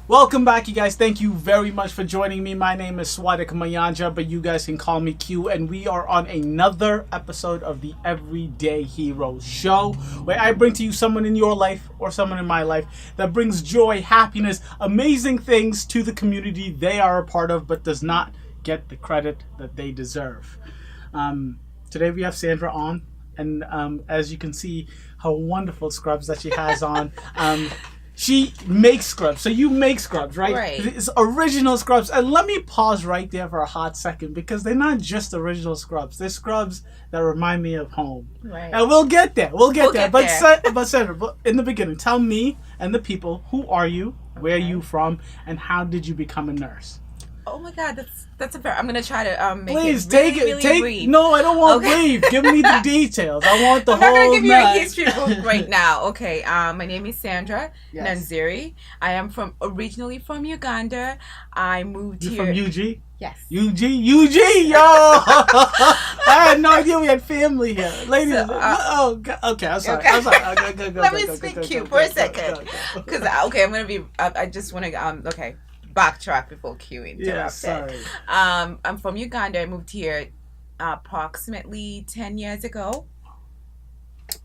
Welcome back, you guys. Thank you very much for joining me. My name is Swadik Mayanja, but you guys can call me Q, and we are on another episode of the Everyday Heroes Show, where I bring to you someone in your life or someone in my life that brings joy, happiness, amazing things to the community they are a part of, but does not get the credit that they deserve. Today we have Sandra on, and as you can see, her wonderful scrubs that she has on. She makes scrubs. So you make scrubs, right? Right. It's original scrubs. And let me pause right there for a hot second, because they're not just original scrubs. They're scrubs that remind me of home. Right. And we'll get there. We'll get there. Get there. But Sandra, in the beginning, tell me and the people, who are you, where are you from, and how did you become a nurse? Oh my God, that's a very. I'm gonna try to make Please it take really, it. really Take brief. no. I don't want Okay. brief. Give me the details. I want the I'm whole. not gonna give you nut. a history book right now. Okay. My name is Sandra Yes. Nanziri. I am originally from Uganda. I moved You here. from UG? Yes. UG, yo! I had no idea we had family here, ladies. Okay, I'm sorry. Okay. I'm sorry. Go, Let me speak cute for a second, because I'm gonna be. I just want to backtrack before Q interrupted. Yeah, sorry. I'm from Uganda. I moved here approximately 10 years ago.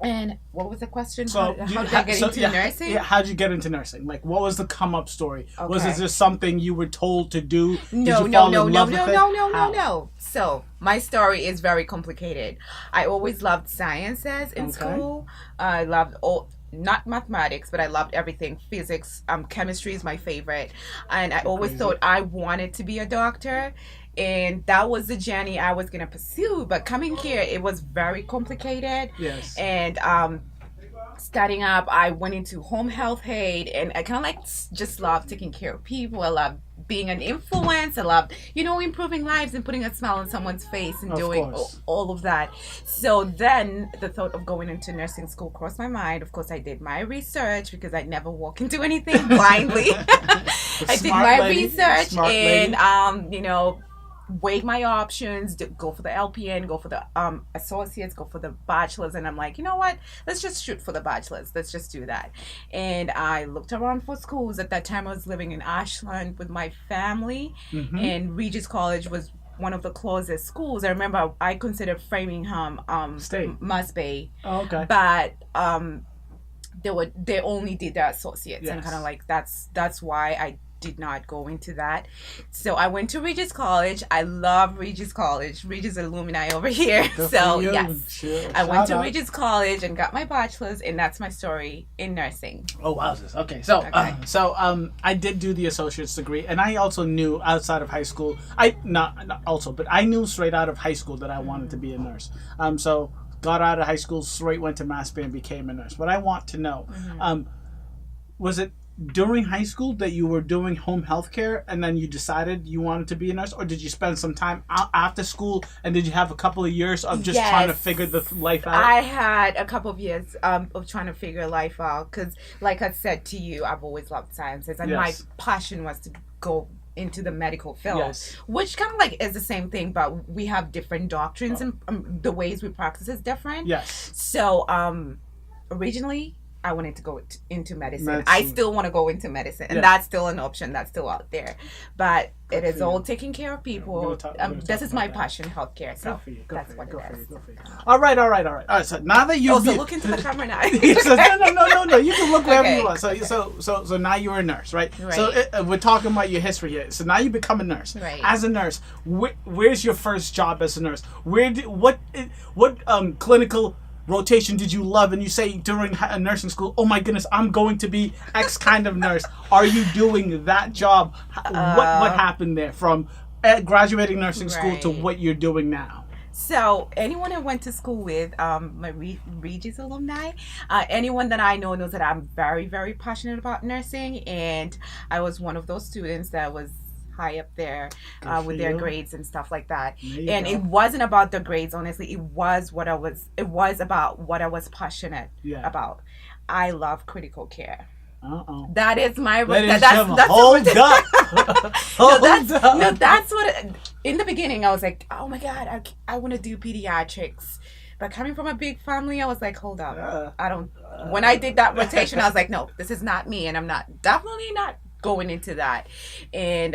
And what was the question? How did I get into nursing? Yeah, how'd you get into nursing? Like, what was the come up story? Okay. Was it just something you were told to do? No. So my story is very complicated. I always loved sciences in school. I loved not mathematics, but I loved everything. Physics, chemistry is my favorite. And I always thought I wanted to be a doctor. And that was the journey I was going to pursue. But coming here, it was very complicated. Yes. And starting up, I went into home health aid. And I kind of just loved taking care of people. I loved being an influence. I loved, improving lives and putting a smile on someone's face and doing all of that. So then the thought of going into nursing school crossed my mind. Of course, I did my research, because I never walk into anything blindly. I did my research and, weighed my options, go for the LPN, go for the associates, go for the bachelor's. And I'm like, you know what? Let's just shoot for the bachelor's. Let's just do that. And I looked around for schools. At that time, I was living in Ashland with my family. Mm-hmm. And Regis College was one of the closest schools. I remember I considered Framingham must be. Oh, okay. But they only did their associates. Yes. And kind of that's why I did not go into that. So I went to Regis College. I love Regis College. Regis alumni over here. So yes, sure. I went to Regis College and got my bachelor's, and that's my story in nursing. Oh wow! Okay, so I did do the associate's degree, and I also knew outside of high school. I knew straight out of high school that I wanted to be a nurse. So got out of high school, straight went to Mass Bay and became a nurse. But I want to know, was it during high school that you were doing home health care, and then you decided you wanted to be a nurse, or did you spend some time after school, and did you have a couple of years of just trying to figure the life out? I had a couple of years of trying to figure life out, because like I said to you, I've always loved sciences, and my passion was to go into the medical field, which kind of is the same thing, but we have different doctrines and the ways we practice is different. Yes. So originally I wanted to go into medicine. I still want to go into medicine, and that's still an option. That's still out there. But it is all taking care of people. This is my passion, healthcare. So that's what it is. All right. So now that you look into the camera now. No. You can look wherever you want. So now you're a nurse, right? So we're talking about your history here. So now you become a nurse. Right. As a nurse, where's your first job as a nurse? What clinical rotation did you love, and you say during nursing school, oh my goodness, I'm going to be X kind of nurse? Are you doing that job? What happened there from graduating nursing school to what you're doing now? So anyone I went to school with, my Regis alumni, anyone that I know knows that I'm very, very passionate about nursing, and I was one of those students that was high up there with their grades and stuff like that. And it wasn't about the grades, honestly. It was about what I was passionate about. I love critical care. That is my hold up. That's what in the beginning I was like, oh my God, I want to do pediatrics. But coming from a big family, I was like, hold up. When I did that rotation, I was like, no, this is not me, and I'm definitely not going into that. And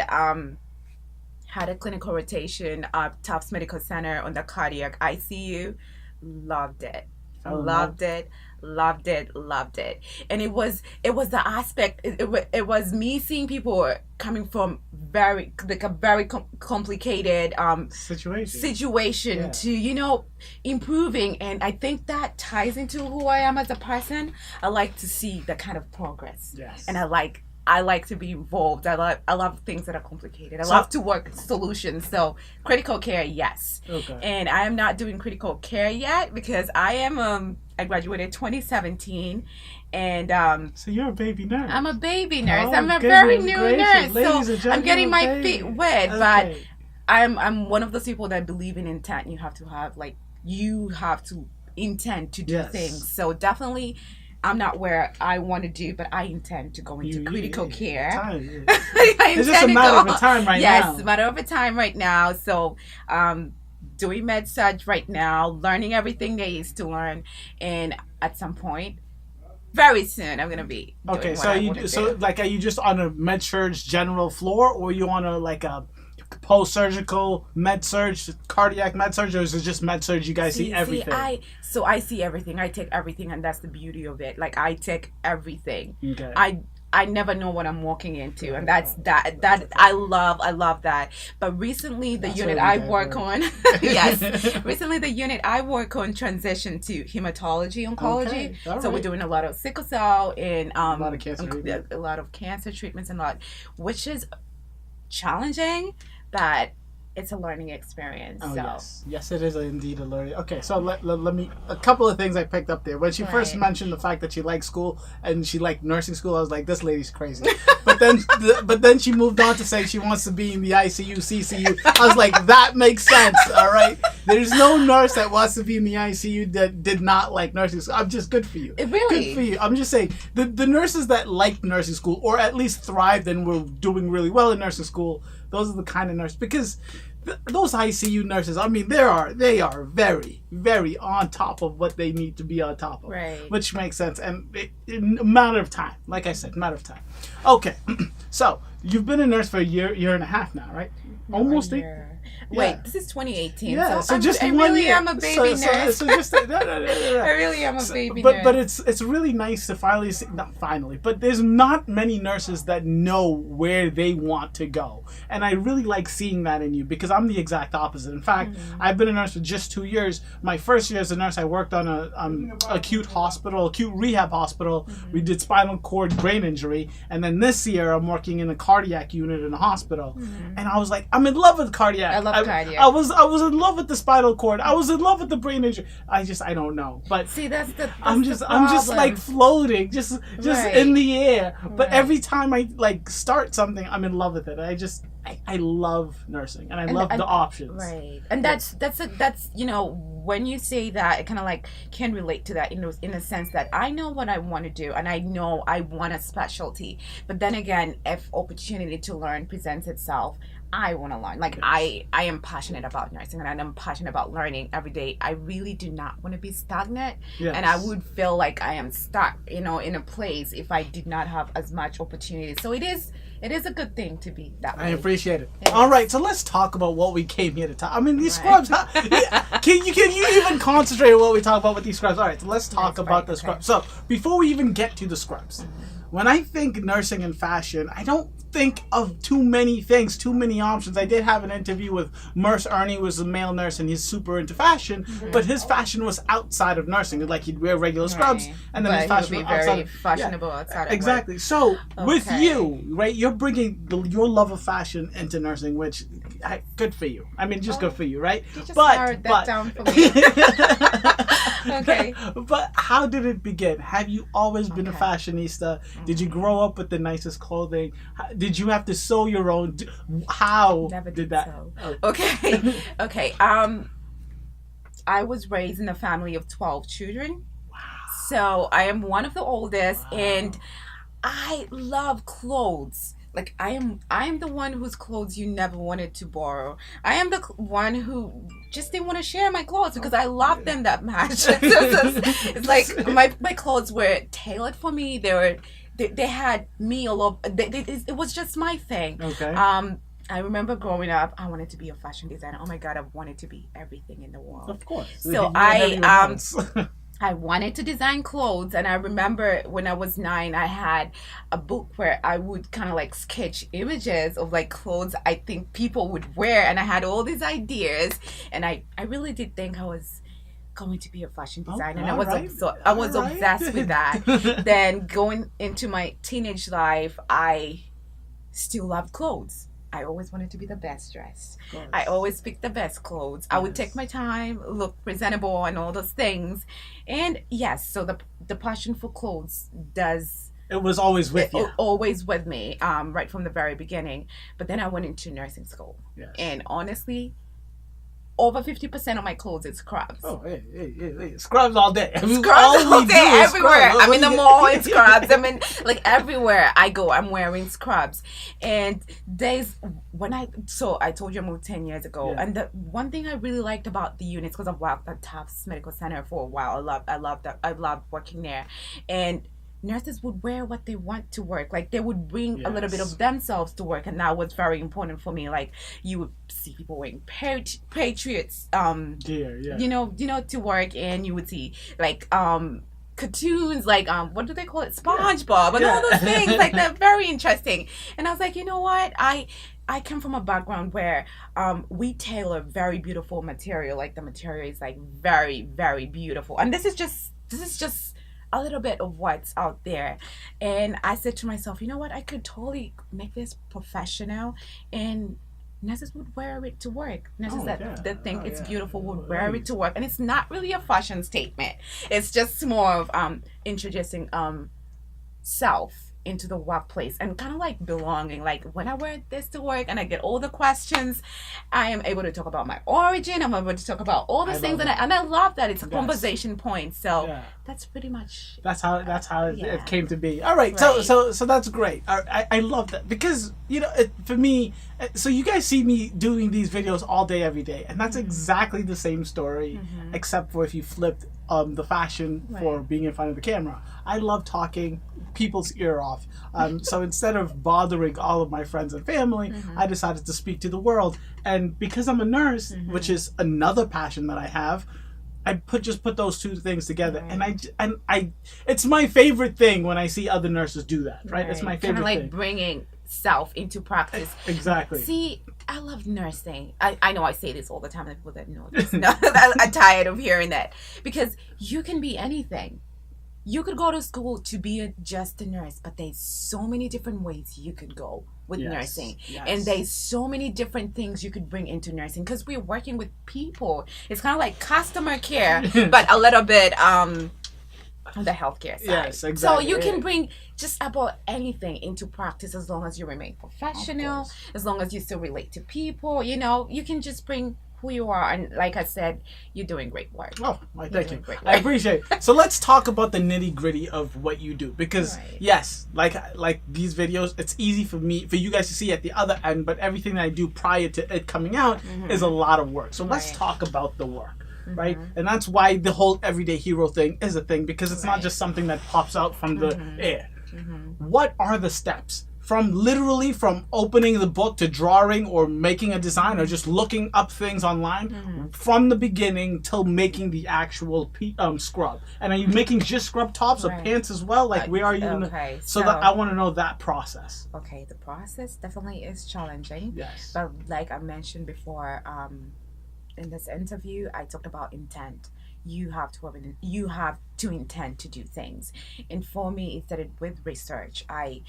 had a clinical rotation at Tufts Medical Center on the cardiac ICU. Loved it. Loved it. Loved it. Loved it. And it was the aspect, it was me seeing people coming from very complicated situation to improving. And I think that ties into who I am as a person. I like to see the kind of progress. Yes. And I like to be involved. I love things that are complicated. I love to work solutions. So critical care, yes. Okay. And I am not doing critical care yet because I graduated 2017, and so you're a baby nurse. I'm a baby nurse. I'm a goodness very new gracious. nurse. Ladies So I'm getting my feet wet, but Okay. I'm one of those people that believe in intent. You have to intend to do Yes. things. So definitely, I'm not where I want to do, but I intend to go into critical care. It's just a matter of time right now. Yes, a matter of time right now. So, doing med surg right now, learning everything there is to learn, and at some point, very soon, I'm gonna be doing Okay, what so I wanna do. are you just on a med surg general floor, or are you on a post surgical med surg, cardiac med surg, or is it just med surg? You guys see everything. I see everything. I take everything, and that's the beauty of it. Like, I take everything. Okay. I never know what I'm walking into, and that's that I love that. But recently, the unit I work on, recently the unit I work on transitioned to hematology oncology. Okay. So we're doing a lot of sickle cell and a lot of cancer treatment. a lot of cancer treatments and which is challenging, but it's a learning experience. Oh, so. yes, it is indeed a learning. Okay, so let me, a couple of things I picked up there. When she first mentioned the fact that she liked school and she liked nursing school, I was like, this lady's crazy. But then she moved on to say she wants to be in the ICU, CCU. I was like, that makes sense. All right, there's no nurse that wants to be in the ICU that did not like nursing school. I'm just good for you. Really? Good for you. I'm just saying the nurses that liked nursing school or at least thrived and were doing really well in nursing school, those are the kind of nurses, because those ICU nurses, I mean, they are very, very on top of what they need to be on top of, right? Which makes sense, and in a matter of time, like I said, matter of time. Okay, so you've been a nurse for a year and a half now, right? Almost a year. Wait, this is 2018. Yeah, so I just I 1 really year. am a baby nurse. So just no. I really am a baby nurse. But it's really nice to finally see, not finally, but there's not many nurses that know where they want to go. And I really like seeing that in you, because I'm the exact opposite. In fact, I've been a nurse for just 2 years. My first year as a nurse, I worked on a acute rehab hospital. We did spinal cord brain injury. And then this year, I'm working in a cardiac unit in a hospital. And I was like, I'm in love with cardiac. I love cardiac. I was in love with the spinal cord. I was in love with the brain injury. I don't know. But see, I'm just like floating, just in the air. But every time I start something, I'm in love with it. I love nursing, and I love the options. Right. And that's when you say that, it kind of can relate to that in the sense that I know what I want to do, and I know I want a specialty. But then again, if opportunity to learn presents itself, I want to learn. I am passionate about nursing, and I'm passionate about learning every day. I really do not want to be stagnant. Yes. And I would feel like I am stuck, in a place if I did not have as much opportunity. So it is a good thing to be that way. I appreciate it. Yes. All right, so let's talk about what we came here to talk. I mean, these scrubs. Can you even concentrate on what we talk about with these scrubs? All right, so let's talk about the scrubs. So before we even get to the scrubs, when I think nursing and fashion, I don't think of too many things, too many options. I did have an interview with Merce Ernie, who was a male nurse, and he's super into fashion, but his fashion was outside of nursing. Like, he'd wear regular scrubs, and then his fashion would was be outside. very fashionable outside of exactly. So with Okay. you, right, you're bringing your love of fashion into nursing, which good for you. I mean, just good for you, right? You just narrowed that down for me. Okay. But how did it begin? Have you always been a fashionista? Did you grow up with the nicest clothing? Did you have to sew your own? How Never did that? sew. Oh. Okay. I was raised in a family of 12 children. Wow. So I am one of the oldest, and I love clothes. Like, I am the one whose clothes you never wanted to borrow. I am the one who just didn't want to share my clothes because I love them that much. It's like my clothes were tailored for me. they had me all over. It was just my thing. Okay. I remember growing up, I wanted to be a fashion designer. Oh my God, I wanted to be everything in the world. Of course. So I wanted to design clothes, and I remember when I was 9, I had a book where I would kind of like sketch images of like clothes I think people would wear, and I had all these ideas, and I really did think I was going to be a fashion designer, and I was obsessed with that. Then going into my teenage life, I still loved clothes. I always wanted to be the best dressed. I always picked the best clothes. I would take my time, look presentable, and all those things. And yes, so the passion for clothes it was always with you. Always with me, right from the very beginning. But then I went into nursing school. Yes. And honestly, over 50% of my clothes is scrubs. Oh, hey. Scrubs all day. I mean, scrubs all day, everywhere. Scrubs. I'm in the mall in scrubs. I mean, like everywhere I go, I'm wearing scrubs. And I told you I moved 10 years ago. Yeah. And the one thing I really liked about the units, because I've worked at Tufts Medical Center for a while. I loved working there. And nurses would wear what they want to work. Like they would bring a little bit of themselves to work, and that was very important for me. Like you would see people wearing Patriots gear, to work, and you would see like cartoons, like what do they call it, SpongeBob, and all those things. Like they're very interesting. And I was like, you know what, I come from a background where we tailor very beautiful material. Like the material is like very, very beautiful, and this is just a little bit of what's out there. And I said to myself, you know what, I could totally make this professional, and nurses would wear it to work. Nurses that think it's beautiful would wear it to work. And it's not really a fashion statement. It's just more of introducing self into the workplace and kind of like belonging. Like when I wear this to work and I get all the questions, I am able to talk about my origin. I'm able to talk about all these things, and I love that it's a conversation point. So that's pretty much how it came to be. All right. So that's great. I love that, because for me, so you guys see me doing these videos all day every day, and that's exactly the same story, except for if you flipped the fashion for being in front of the camera. I love talking people's ear off. So instead of bothering all of my friends and family, I decided to speak to the world. And because I'm a nurse, which is another passion that I have, I put those two things together, and I it's my favorite thing when I see other nurses do that. Right? It's my favorite kind of like thing. Bringing self into practice. Exactly. See, I love nursing. I know I say this all the time, and people that know this, I'm tired of hearing that, because you can be anything. You could go to school to be just a nurse, but there's so many different ways you could go with nursing. Yes. And there's so many different things you could bring into nursing, because we're working with people. It's kind of like customer care, but a little bit on the healthcare side. Yes, exactly. So you can bring just about anything into practice, as long as you remain professional, as long as you still relate to people. You can just bring who you are, and like I said, you're doing great work. Oh, thank you. I appreciate it. So let's talk about the nitty gritty of what you do, because yes, like these videos, it's easy for you guys to see at the other end, but everything that I do prior to it coming out is a lot of work. So let's talk about the work. Right? And that's why the whole everyday hero thing is a thing, because it's not just something that pops out from the air. What are the steps from opening the book to drawing or making a design or just looking up things online, from the beginning till making the actual scrub? And are you making just scrub tops or pants as well? Like, where are you? So that I want to know that process. Okay, the process definitely is challenging. Yes. But like I mentioned before, in this interview, I talked about intent. You have to intend to do things, and for me, it started with research. I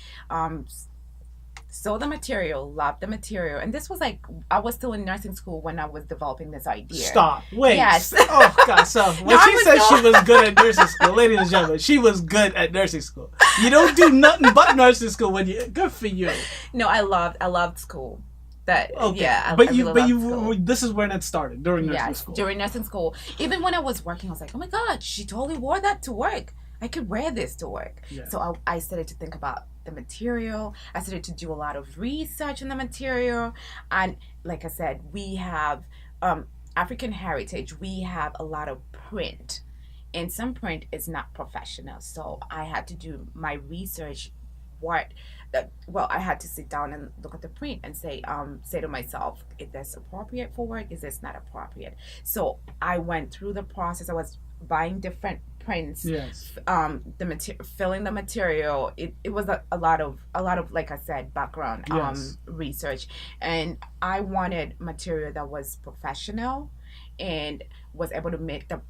saw the material, loved the material, and this was like I was still in nursing school when I was developing this idea. Stop. Wait. Yes. Oh God. So when she said she was good at nursing school, ladies and gentlemen, she was good at nursing school. You don't do nothing but nursing school when you. Good for you. No, I loved school. This is when it started, during nursing school. During nursing school. Even when I was working, I was like, oh my God, she totally wore that to work. I could wear this to work. Yeah. So I started to think about the material. I started to do a lot of research on the material. And like I said, we have African heritage. We have a lot of print. And some print is not professional. So I had to do my research what well, I had to sit down and look at the print and say to myself, is this appropriate for work? Is this not appropriate? So I went through the process. I was buying different prints, Yes. the material, filling the material. It was a lot of like I said, background Yes. research, and I wanted material that was professional and was able to meet the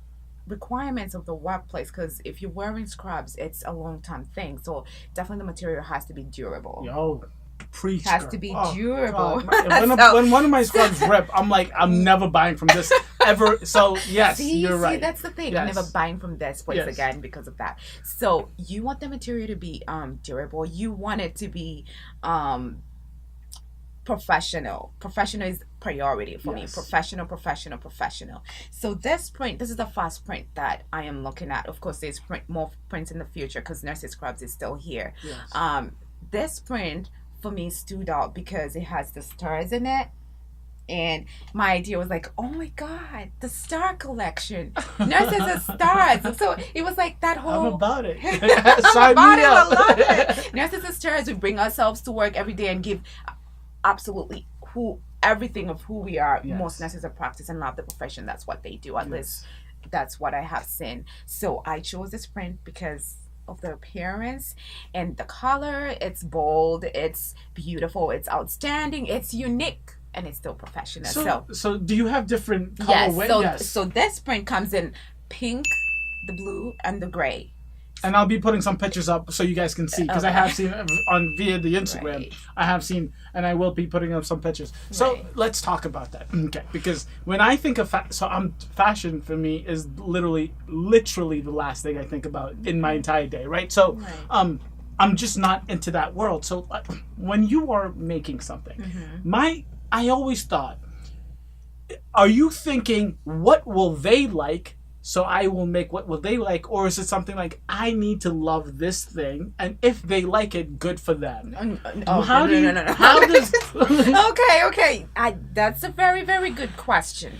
requirements of the workplace, because if you're wearing scrubs, it's a long time thing, so definitely the material has to be durable. Yo, preach. Has girl. to be Oh, durable. God. When one of my scrubs rip, I'm like, I'm never buying from this ever. So yes, you're right. That's the thing. Yes. I'm never buying from this place Yes. again because of that. So you want the material to be durable. You want it to be professional. Professional is priority for me. Yes. Professional. So this is the first print that I am looking at. Of course, there's more prints in the future because Nursey Scrubs is still here. Yes. This print for me stood out because it has the stars in it. And my idea was like, oh my God, the star collection. Nurses are stars. So it was like that whole. I'm about it. I'm about it. I love it. it. Nurses are stars. We bring ourselves to work every day and give absolutely everything of who we are. Yes. Most nurses are practice and love the profession. That's what they do. At Yes. least that's what I have seen. So I chose this print because of the appearance and the color. It's bold, it's beautiful, it's outstanding, it's unique, and it's still professional. So do you have different colorways? Yes. So this print comes in pink, the blue, and the gray. And I'll be putting some pictures up so you guys can see, because I have seen via the Instagram. Right. I have seen, and I will be putting up some pictures. So Right. let's talk about that, okay? Because when I think of fashion for me is literally the last thing I think about in my entire day, right? So, Right. I'm just not into that world. So when you are making something, Mm-hmm. I always thought, are you thinking what will they like? So I will make what will they like, or is it something like I need to love this thing, and if they like it, good for them? How does? Okay. That's a very, very good question.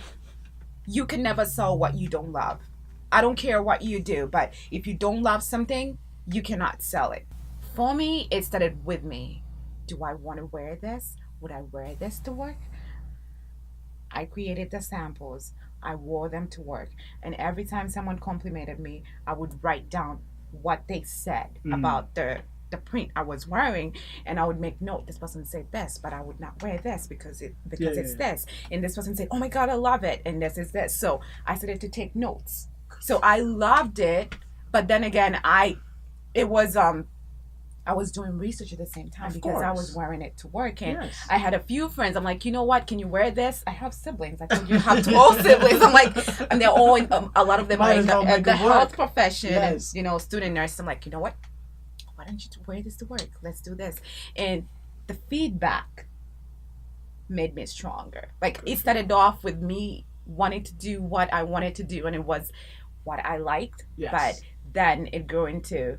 You can never sell what you don't love. I don't care what you do, but if you don't love something, you cannot sell it. For me, it started with me. Do I want to wear this? Would I wear this to work? I created the samples. I wore them to work. And every time someone complimented me, I would write down what they said about the print I was wearing, and I would make note. This person said this, but I would not wear this because it's this. And this person said, oh my God, I love it. And this is this. So I started to take notes. So I loved it. But then again, I was doing research at the same time because I was wearing it to work, and I had a few friends. I'm like, you know what? Can you wear this? I have siblings. I told you I have 12 siblings. I'm like, and they're all a lot of them are in the health profession, and, student nurses. I'm like, you know what? Why don't you wear this to work? Let's do this. And the feedback made me stronger. Like it started off with me wanting to do what I wanted to do, and it was what I liked. Yes. But then it grew into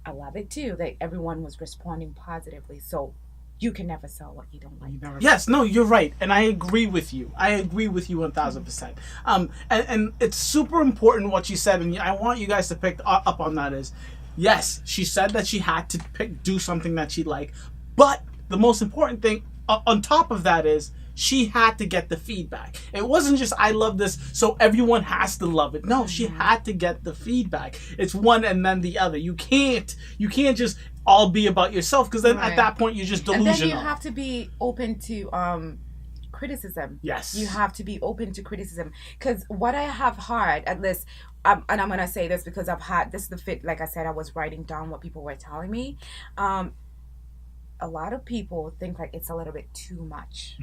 I love it too. Like everyone was responding positively. So you can never sell what you don't like. Yes, no, you're right, and I agree with you. 1,000%. And it's super important what you said, and I want you guys to pick up on that. Is yes, she said that she had to do something that she liked, but the most important thing on top of that is she had to get the feedback. It wasn't just I love this, so everyone has to love it. No, she had to get the feedback. It's one and then the other. You can't just all be about yourself, because then at that point you're just delusional. And then you have to be open to criticism. Yes. You have to be open to criticism, because what I have heard, at least, and I'm gonna say this because I've had this. Like I said, I was writing down what people were telling me. A lot of people think like it's a little bit too much.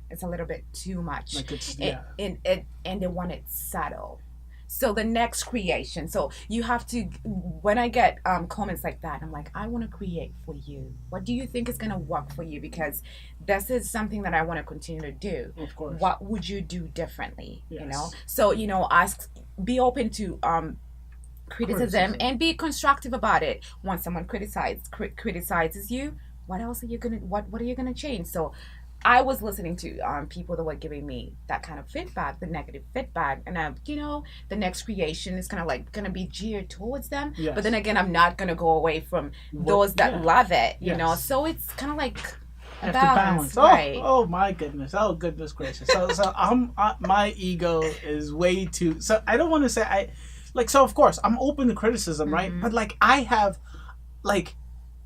It's a little bit too much. Like it's, and they want it subtle. So the next creation. So you have to, when I get comments like that, I'm like, I want to create for you. What do you think is going to work for you? Because this is something that I want to continue to do. Of course. What would you do differently? Yes. So, be open to criticism and be constructive about it. Once someone criticizes you, what else are you what are you gonna change? So I was listening to people that were giving me that kind of feedback, the negative feedback, and the next creation is kind of like gonna be geared towards them. Yes. But then again, I'm not gonna go away from those that love it, you know. So it's kind of like have balance, to balance. right? Oh my goodness. Oh goodness gracious. So my ego is way too. So I don't want to say so of course I'm open to criticism, right? But like I have, like,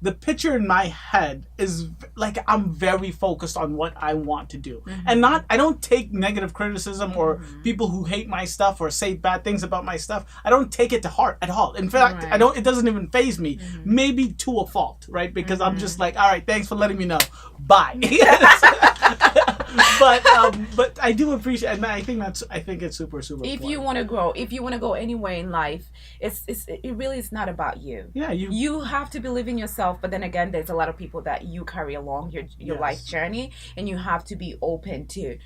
the picture in my head is like I'm very focused on what I want to do, and I don't take negative criticism or people who hate my stuff or say bad things about my stuff. I don't take it to heart at all. In fact, I don't. It doesn't even faze me. Maybe to a fault, right? Because I'm just like, all right, thanks for letting me know. Bye. But I do appreciate, and I think it's super If important. you want to grow, if you want to go anywhere in life, it really is not about you. Yeah, you have to believe in yourself. But then again, there's a lot of people that you carry along your life journey, and you have to be open to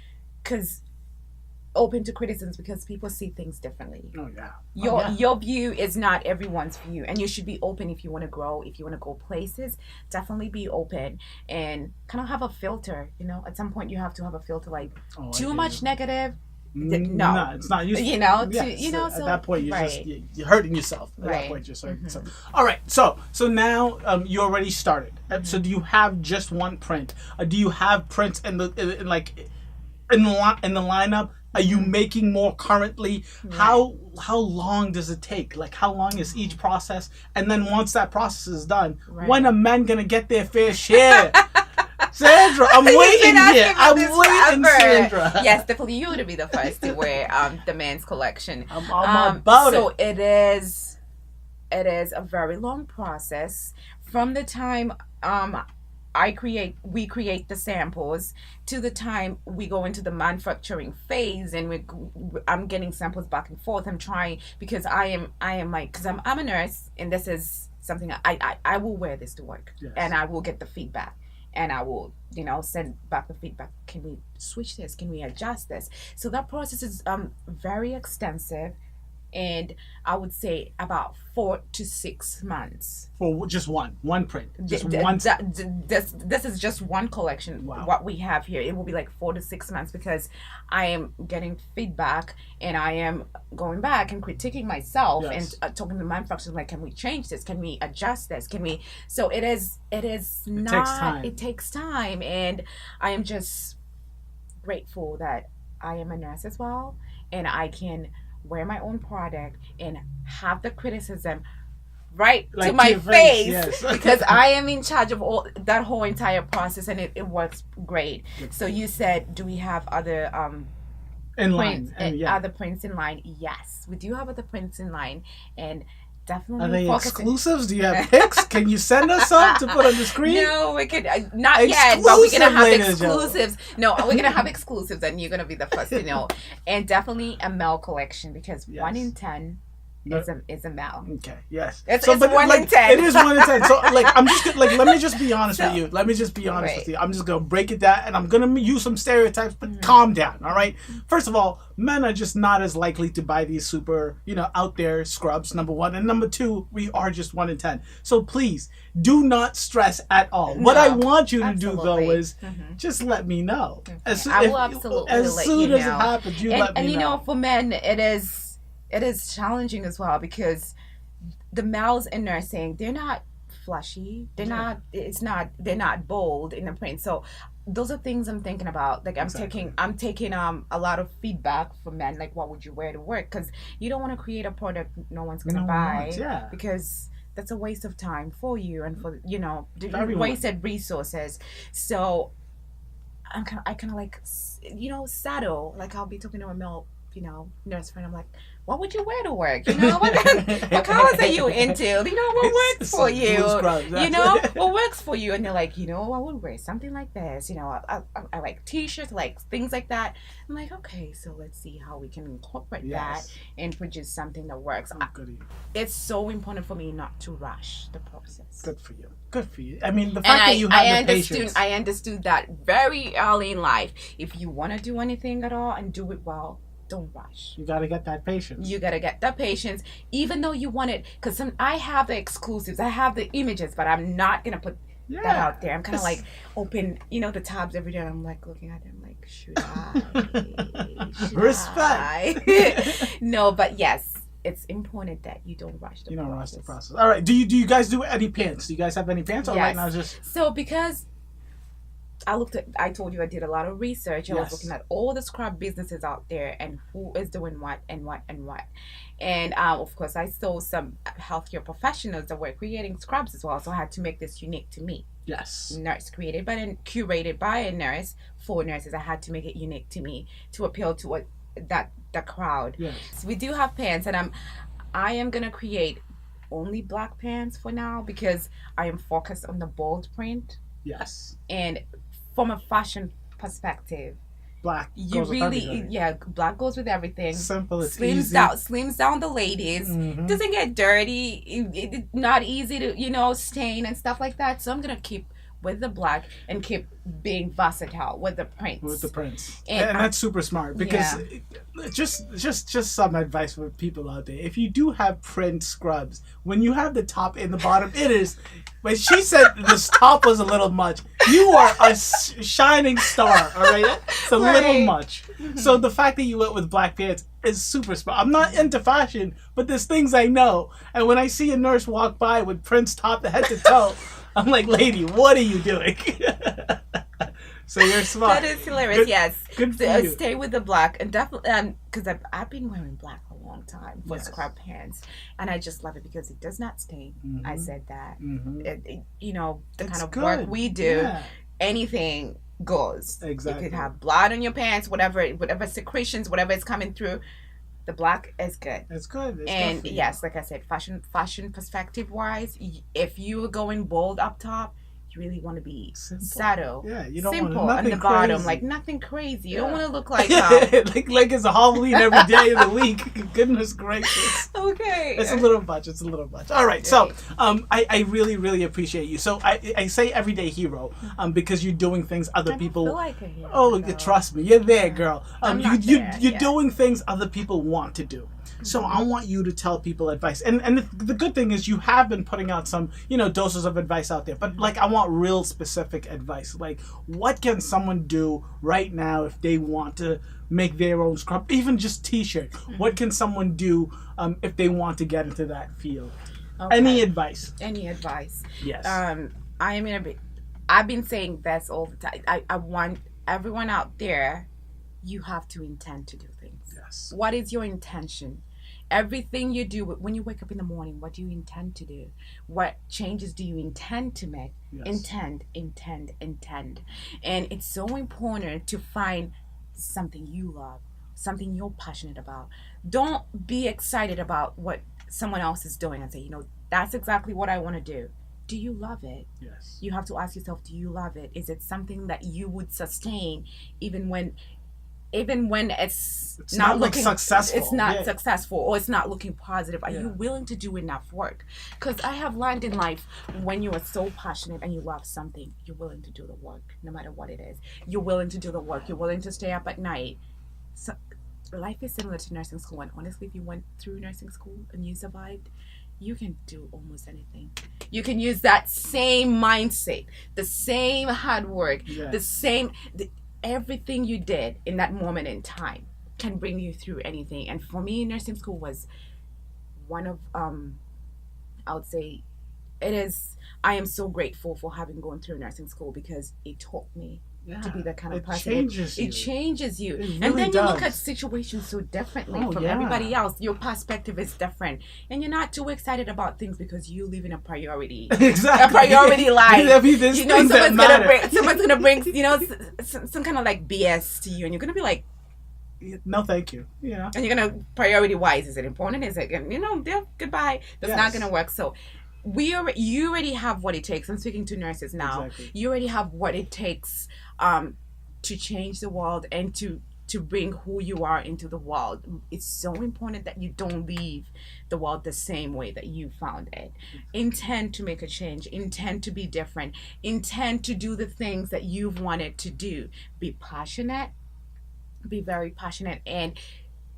criticisms because people see things differently. Oh yeah. Your view is not everyone's view, and you should be open if you want to grow, if you want to go places. Definitely be open and kind of have a filter. You know, at some point you have to have a filter. Like too much negative. No, it's not useful. You know, yes, so at that point you're hurting yourself. At that point you're hurting yourself. All right, so now you already started. So do you have just one print? Do you have prints in the lineup? Are you making more currently? Right. How long does it take? Like, how long is each process? And then once that process is done, when are men gonna get their fair share? Sandra, I'm waiting here. I'm waiting, Sandra. Yes, definitely you would be the first to wear the men's collection. I'm about it. So it is a very long process from the time we create the samples to the time we go into the manufacturing phase, and I'm getting samples back and forth. I'm trying because I'm a nurse, and this is something I will wear this to work, and I will get the feedback, and I will send back the feedback. Can we switch this? Can we adjust this? So that process is very extensive. And I would say about 4 to 6 months for just one print. Just one. This is just one collection. Wow. What we have here, it will be like 4 to 6 months because I am getting feedback and I am going back and critiquing myself and talking to manufacturers like, can we change this? Can we adjust this? Can we? So it takes time, and I am just grateful that I am a nurse as well, and I can wear my own product and have the criticism to my face because I am in charge of all that whole entire process, and it works great. So you said, do we have other other prints in line? Yes, we do have other prints in line, and definitely. Are they exclusives? Do you have pics? Can you send us some to put on the screen? No, we could not yet, but we're gonna have exclusives. No, we're gonna have exclusives, and you're gonna be the first to know. And definitely a male collection because 1 in 10 is a male. Okay. Yes. It's 1 in 10. It is 1 in 10. So I'm just let me just be honest with you. Let me just be honest with you. I'm just gonna break it down, and I'm gonna use some stereotypes, but calm down. All right. First of all, men are just not as likely to buy these super, out there scrubs. Number one, and number two, we are just 1 in 10. So please do not stress at all. No, what I want you to do though is just let me know. Okay. I will absolutely let you know. As soon as it happens, let me know. And for men, it is challenging as well because the males in nursing, they're not flashy. They're not bold in the print. So those are things I'm thinking about. Like I'm taking a lot of feedback from men. Like, what would you wear to work? Because you don't want to create a product no one's gonna buy. Because that's a waste of time for you and for wasted resources. So I kind of like saddle. Like I'll be talking to a male nurse friend. I'm like, what would you wear to work? What colors are you into? What works for you? What works for you? And they're like, I would wear something like this. I like t-shirts, like things like that. I'm like, okay, so let's see how we can incorporate that and produce something that works. It's so important for me not to rush the process. Good for you. Good for you. I mean, the fact that you have the patience. I understood that very early in life. If you want to do anything at all and do it well, don't rush. You gotta get that patience. Even though you want it, because I have the exclusives, I have the images, but I'm not gonna put that out there. I'm kind of like open, the tabs every day. I'm like looking at them like, should I? Respect. No, but yes, it's important that you don't rush the process. You don't rush the process. All right. Do you guys do any pants? Do you guys have any pants? Or right now just so because I told you I did a lot of research. I was looking at all the scrub businesses out there and who is doing what and what and what. And of course, I saw some healthcare professionals that were creating scrubs as well. So I had to make this unique to me. Yes. Nurse created, but curated by a nurse for nurses. I had to make it unique to me to appeal to the crowd. Yes. So we do have pants, and I am gonna create only black pants for now because I am focused on the bold print. Yes. And from a fashion perspective, black goes with everything. Black goes with everything. Simple, it's slims down the ladies. Mm-hmm. Doesn't get dirty. It's not easy to stain and stuff like that. So I'm gonna keep with the black and keep being versatile with the prints. And that's super smart because just some advice for people out there. If you do have print scrubs, when you have the top and the bottom, it is. When she said this top was a little much, you are a shining star. All right, it's a little much. Mm-hmm. So the fact that you went with black pants is super smart. I'm not into fashion, but there's things I know. And when I see a nurse walk by with Prince top head to toe, I'm like, lady, what are you doing? So you're smart. That is hilarious. Yes. Good for you. Stay with the black and definitely because I've been wearing black for a long time for scrub pants, and I just love it because it does not stain. Mm-hmm. I said that. Mm-hmm. The kind of work we do, anything goes. Exactly. You could have blood on your pants, whatever secretions, whatever is coming through. The black is good. It's good. And yes, like I said, fashion perspective wise, if you are going bold up top, you really want to be subtle. Yeah, you don't simple want on the crazy. bottom, like nothing crazy. You don't want to look like like it's a Halloween every day of the week. Goodness gracious. Okay. It's a little much. All right. So I really, really appreciate you. So I say everyday hero because you're doing things other people. I feel like a hero. Oh, trust me, you're there, girl. You're doing things other people want to do. So I want you to tell people advice. And the good thing is you have been putting out some, doses of advice out there. But like I want real specific advice. Like what can someone do right now if they want to make their own scrub, even just t-shirt? Mm-hmm. What can someone do if they want to get into that field? Okay. Any advice? Yes. I've been saying this all the time. I want everyone out there, you have to intend to do things. Yes. What is your intention? Everything you do, when you wake up in the morning, what do you intend to do? What changes do you intend to make? Yes. Intend. And it's so important to find something you love, something you're passionate about. Don't be excited about what someone else is doing and say, that's exactly what I want to do. Do you love it? Yes. You have to ask yourself, do you love it? Is it something that you would sustain even when it's not looking successful. It's not successful or it's not looking positive. Are you willing to do enough work? Because I have learned in life, when you are so passionate and you love something, you're willing to do the work no matter what it is. You're willing to do the work. You're willing to stay up at night. So life is similar to nursing school, and honestly, if you went through nursing school and you survived, you can do almost anything. You can use that same mindset, the same hard work, everything you did in that moment in time can bring you through anything. And for me, nursing school was one of I would say I am so grateful for having gone through nursing school because it taught me to be that kind of person. It changes you. It really and then you look at situations so differently from everybody else. Your perspective is different. And you're not too excited about things because you live in a priority. Exactly. A priority life. Someone's gonna bring some kind of like BS to you, and you're gonna be like, no thank you. And you're gonna priority wise, is it important? Is it goodbye? That's not gonna work. So you already have what it takes. I'm speaking to nurses now. Exactly. You already have what it takes to change the world and to bring who you are into the world. It's so important that you don't leave the world the same way that you found it. Intend to make a change. Intend to be different. Intend to do the things that you've wanted to do. Be passionate. Be very passionate. And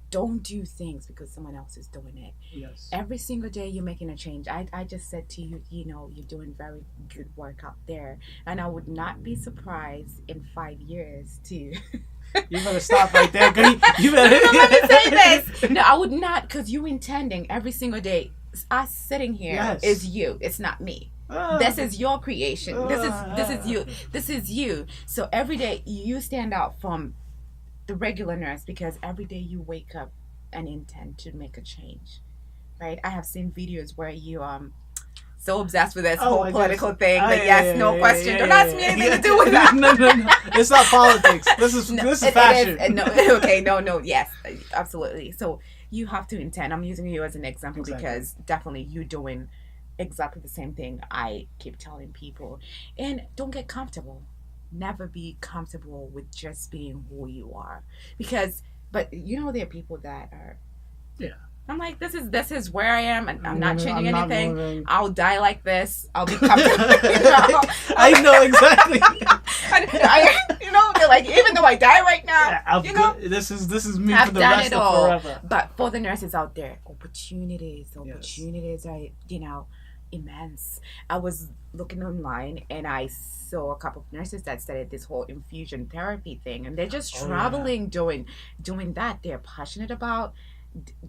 don't do things because someone else is doing it. Yes. Every single day you're making a change. I just said to you, you're doing very good work out there. And I would not be surprised in 5 years to... You better stop right there. You better... No, let me say this. No, I would not, because you intending every single day. Us sitting here is you. It's not me. This is your creation. This is you. This is you. So every day you stand out from the regular nurse, because every day you wake up and intend to make a change, right? I have seen videos where you so obsessed with this whole political thing, but no question. Don't ask me anything to do with that. No. It's not politics. This is fashion. Yes, absolutely. So you have to intend. I'm using you as an example because definitely you doing exactly the same thing I keep telling people. And don't get comfortable. Never be comfortable with just being who you are, but there are people that are, I'm like, this is where I am, and I'm not changing anything. I'll die like this. I'll be comfortable. I know exactly. They're like, even though I die right now, this is me for the rest of forever. But for the nurses out there, opportunities are immense. I was looking online and I saw a couple of nurses that started this whole infusion therapy thing, and they're just traveling doing that. They're passionate about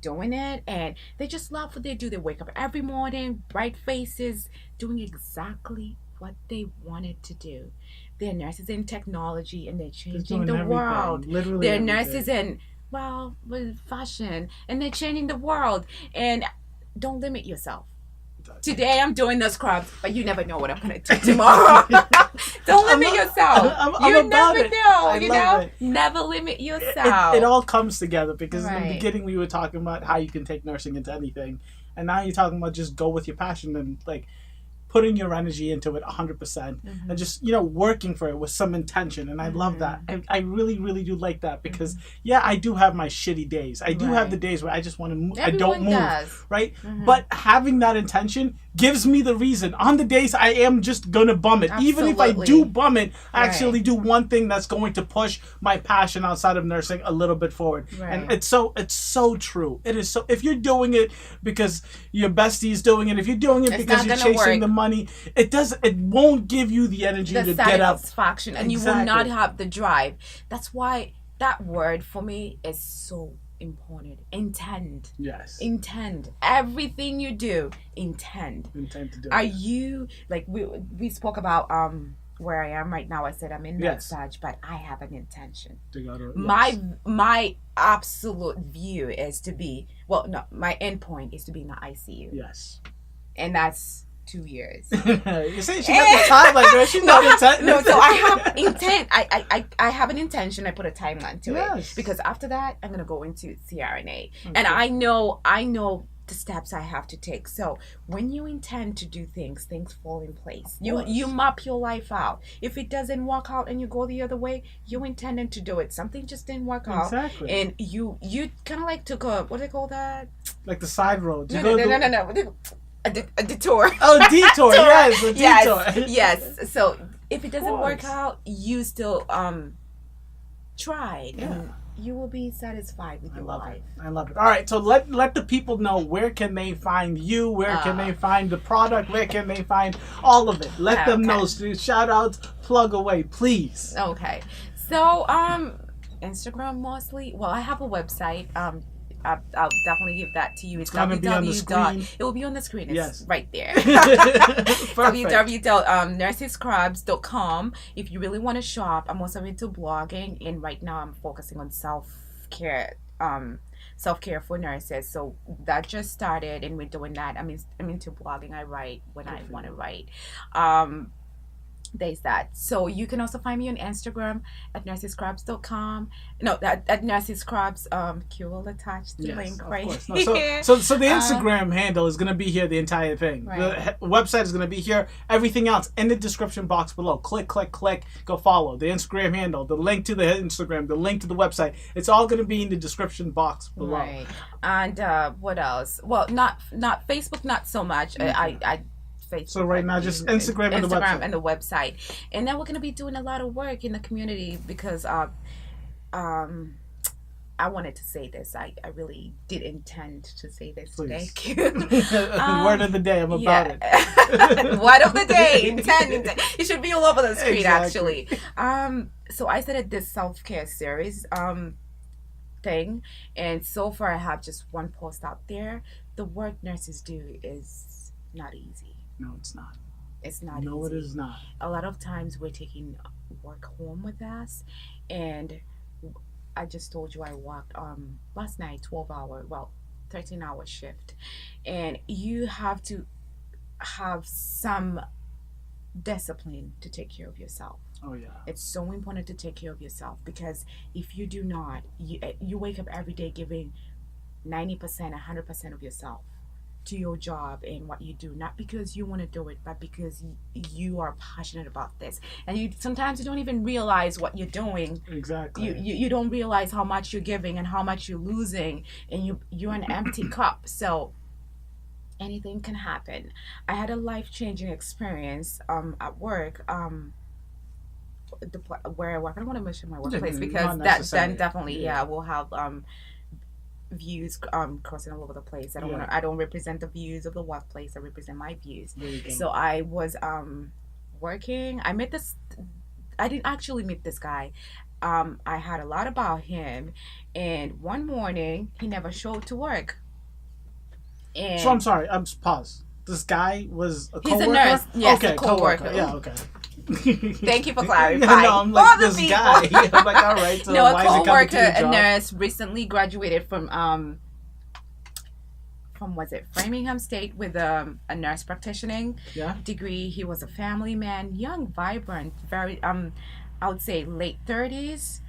doing it, and they just love what they do. They wake up every morning, bright faces, doing exactly what they wanted to do. They're nurses in technology, and they're changing the world. Literally, they're nurses in with fashion, and they're changing the world. And don't limit yourself. Today I'm doing the scrubs, but you never know what I'm going to do tomorrow. Don't limit yourself. You never know. Never limit yourself. It all comes together, because in the beginning we were talking about how you can take nursing into anything, and now you're talking about just go with your passion and putting your energy into it 100%, and just working for it with some intention. And I love that. I really, really do like that, because I do have my shitty days. I do have the days where I just want to move. I don't move, right? But having that intention gives me the reason. On the days I am just gonna bum it, even if I do bum it, I actually do one thing that's going to push my passion outside of nursing a little bit forward. And it's so true. It is so. If you're doing it because your bestie's doing it, if you're doing it because you're chasing the money, it won't give you the energy to get up. Satisfaction, and you will not have the drive. That's why that word for me is so important. Intend. Yes. Intend. Everything you do, intend. Intend to do. Are you we spoke about where I am right now? I said I'm in massage, but I have an intention. My absolute view is to be my end point is to be in the ICU. Yes. And that's 2 years. You say she got the time, girl, she not intent. No, so I have intent. I have an intention. I put a timeline to it, because after that I'm gonna go into CRNA, and I know the steps I have to take. So when you intend to do things fall in place. You map your life out. If it doesn't work out and you go the other way, you intended to do it. Something just didn't work out, and you kind of took a, what do they call that? Like the side road. No. A detour. Oh, detour. Yes, a detour. Yes. So if it doesn't work out, you still tried, and you will be satisfied with your life. I love it. All right, so let the people know, where can they find you? Where can they find the product? Where can they find all of it? Let them know. So shout outs, plug away, please. Okay. So Instagram mostly. Well, I have a website. I'll definitely give that to you. It's www. It will be on the screen. It's right there. www.nursyscrubs.com. If you really want to shop, I'm also into blogging, and right now I'm focusing on self-care for nurses. So that just started, and we're doing that. I'm into blogging. I write when I want to write. There's that. So you can also find me on Instagram at nursyscrubs.com. No, at nursyscrubs. Q will attach the link right here. So the Instagram handle is going to be here, the entire thing. The website is going to be here. Everything else in the description box below. Click. Go follow the Instagram handle, the link to the Instagram, the link to the website. It's all going to be in the description box below. Right. And what else? Well, not Facebook, not so much. I Facebook. So right now, just Instagram and the website. And then we're going to be doing a lot of work in the community, because I wanted to say this. I really did intend to say this Please. today. Word of the day. I'm about it. Word of the day. Intend. It should be all over the screen, Exactly. actually. So I started this self-care series thing, and so far I have just one post out there. The work nurses do is not easy. No, it's not. It's not No, easy. it is not. A lot of times we're taking work home with us, and I just told you I worked last night 13-hour shift, and you have to have some discipline to take care of yourself. Oh yeah. It's so important to take care of yourself, because if you do not, you wake up every day giving 90%, 100% of yourself to your job and what you do, not because you want to do it, but because you are passionate about this. And you sometimes you don't even realize what you're doing. Exactly. You don't realize how much you're giving and how much you're losing, and you're an empty cup. So anything can happen. I had a life-changing experience at work. Where I work, I don't want to mention my workplace because that then definitely we'll have views crossing all over the place. I don't represent the views of the workplace. I represent my views. So I was working. I didn't actually meet this guy. I had a lot about him, and one morning he never showed to work. And so I'm sorry. I'm pause. This guy was a coworker? He's a nurse. Yes, okay, a coworker. Yeah, okay. Thank you for clarifying. No, I'm like, this guy. I'm like, all right. So no, why a coworker, is he a nurse, recently graduated from was it Framingham State with a nurse practitioner degree. He was a family man, young, vibrant, very I would say late 30s.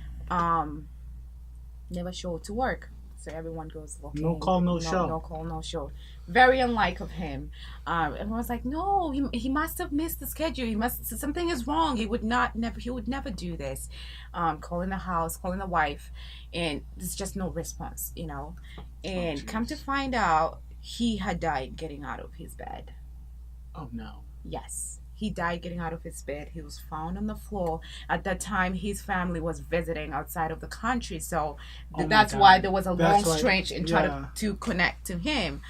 Never showed to work. So everyone goes looking. No call, no show. No call, no show. Very unlike of him. Everyone's like, no, he must have missed the schedule. Something is wrong. He would never do this. Calling the house, calling the wife, and there's just no response, And come to find out, he had died getting out of his bed. Oh no. Yes. He died getting out of his bed. He was found on the floor. At that time, his family was visiting outside of the country. So that's why there was a long stretch in trying to connect to him.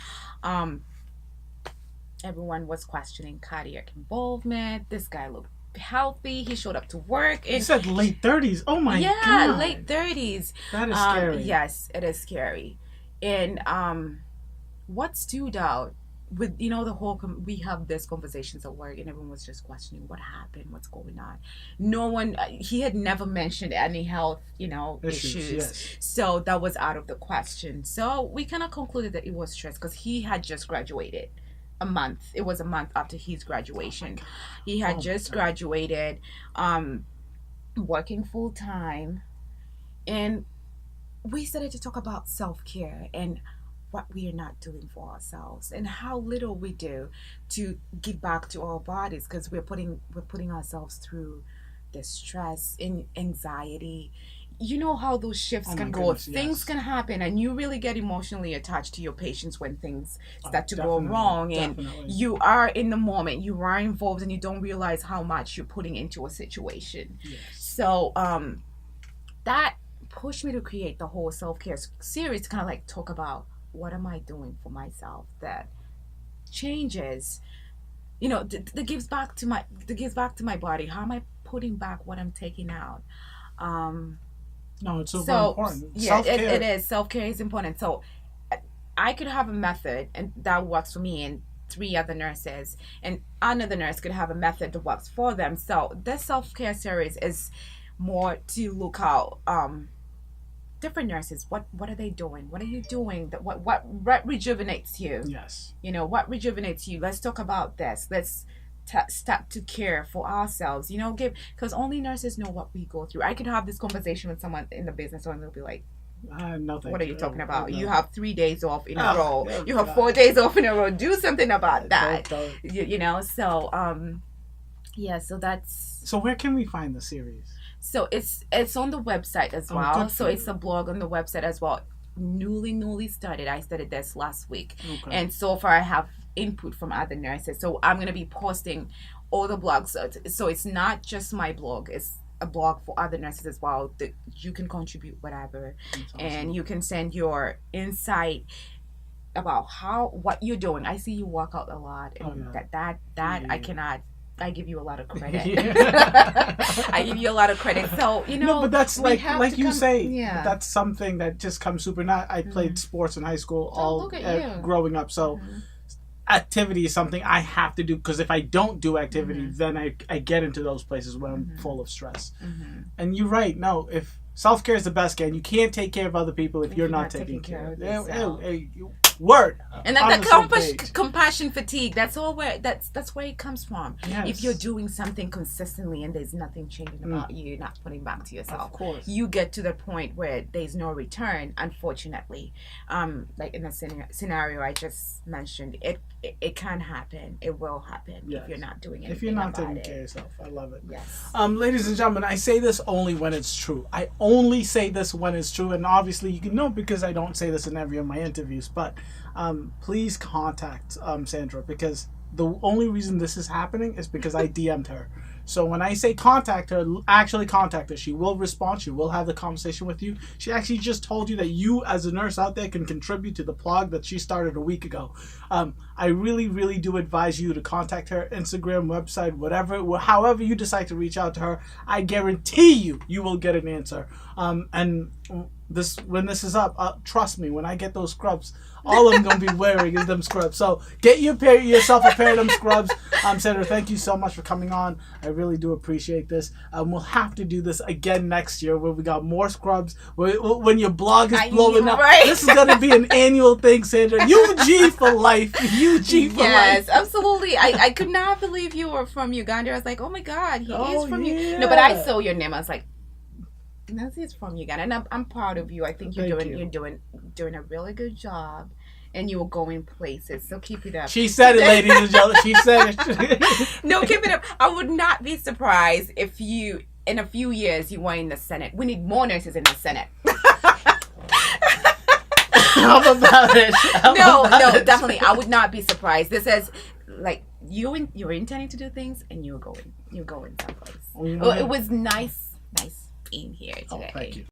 Everyone was questioning cardiac involvement. This guy looked healthy. He showed up to work. You said late 30s. Oh my God. Yeah, late 30s. That is scary. Yes, it is scary. And what stood out with the whole we have these conversations at work, and everyone was just questioning what happened, what's going on. No one, he had never mentioned any health issues. Yes. So that was out of the question. So we kind of concluded that it was stress, because he had just graduated it was a month after his graduation. He had just graduated, working full-time, and we started to talk about self-care and what we are not doing for ourselves, and how little we do to give back to our bodies, because we're putting ourselves through the stress and anxiety. You know how those shifts can go. Things can happen, and you really get emotionally attached to your patients when things start to go wrong, and you are in the moment, you are involved, and you don't realize how much you're putting into a situation. So that pushed me to create the whole self-care series, to kind of like talk about what am I doing for myself that changes, that gives back to my body. How am I putting back what I'm taking out? No, it's super important. Yeah, it is. Self-care is important. So I could have a method, and that works for me and 3 other nurses, and another nurse could have a method that works for them. So this self-care series is more to look out different nurses. What are they doing? What are you doing? What rejuvenates you? Yes. What rejuvenates you? Let's talk about this. Let's start to care for ourselves. Because only nurses know what we go through. I could have this conversation with someone in the business, and they'll be like, what are you talking about? You have 3 days off in a row. You have 4 days off in a row. Do something about that. So so that's. So where can we find the series? So it's on the website as well. So it's a blog on the website as well. Newly started. I started this last week. Okay. And so far I have input from other nurses. So I'm going to be posting all the blogs. So it's not just my blog. It's a blog for other nurses as well that you can contribute whatever. That's awesome. And you can send your insight about what you're doing. I see you work out a lot, and I give you a lot of credit. I give you a lot of credit. So, No, but that's like you say, yeah. that's something that just comes super. I played sports in high school growing up, so activity is something I have to do, because if I don't do activity, then I get into those places where I'm full of stress. And you're right. No, if self-care is the best care, and you can't take care of other people if you're not taking care of yourself. Word. And then the compassion fatigue, that's where it comes from. Yes. If you're doing something consistently and there's nothing changing about you, not putting back to yourself, of course, you get to the point where there's no return, unfortunately. Like in the scenario I just mentioned, it can happen. It will happen if you're not doing anything. If you're not taking care of yourself. I love it. Yes. Ladies and gentlemen, I say this only when it's true. I only say this when it's true, and obviously you can know because I don't say this in every of my interviews, but please contact Sandra, because the only reason this is happening is because I DM'd her. So when I say contact her, actually contact her. She will respond. She will have the conversation with you. She actually just told you that you, as a nurse out there, can contribute to the blog that she started a week ago. I really, really do advise you to contact her, Instagram, website, whatever, however you decide to reach out to her. I guarantee you will get an answer. And when this is up, trust me, when I get those scrubs, all I'm going to be wearing is them scrubs. So get yourself a pair of them scrubs. Sandra, thank you so much for coming on. I really do appreciate this. We'll have to do this again next year, where we got more scrubs. When your blog is blowing up. Right. This is going to be an annual thing, Sandra. UG for life. UG for life. Yes, absolutely. I could not believe you were from Uganda. I was like, oh my God, he is from Uganda. No, but I saw your name. I was like, Nursey is from Uganda, and I'm proud of you. I think you're doing a really good job, and you're going places. So keep it up. She said it, ladies and gentlemen. She said it. No, keep it up. I would not be surprised if you, in a few years, you were in the Senate. We need more nurses in the Senate. How about it? No, definitely. I would not be surprised. This is like you're intending to do things, and you're going someplace. It was nice being here today. Oh, thank you.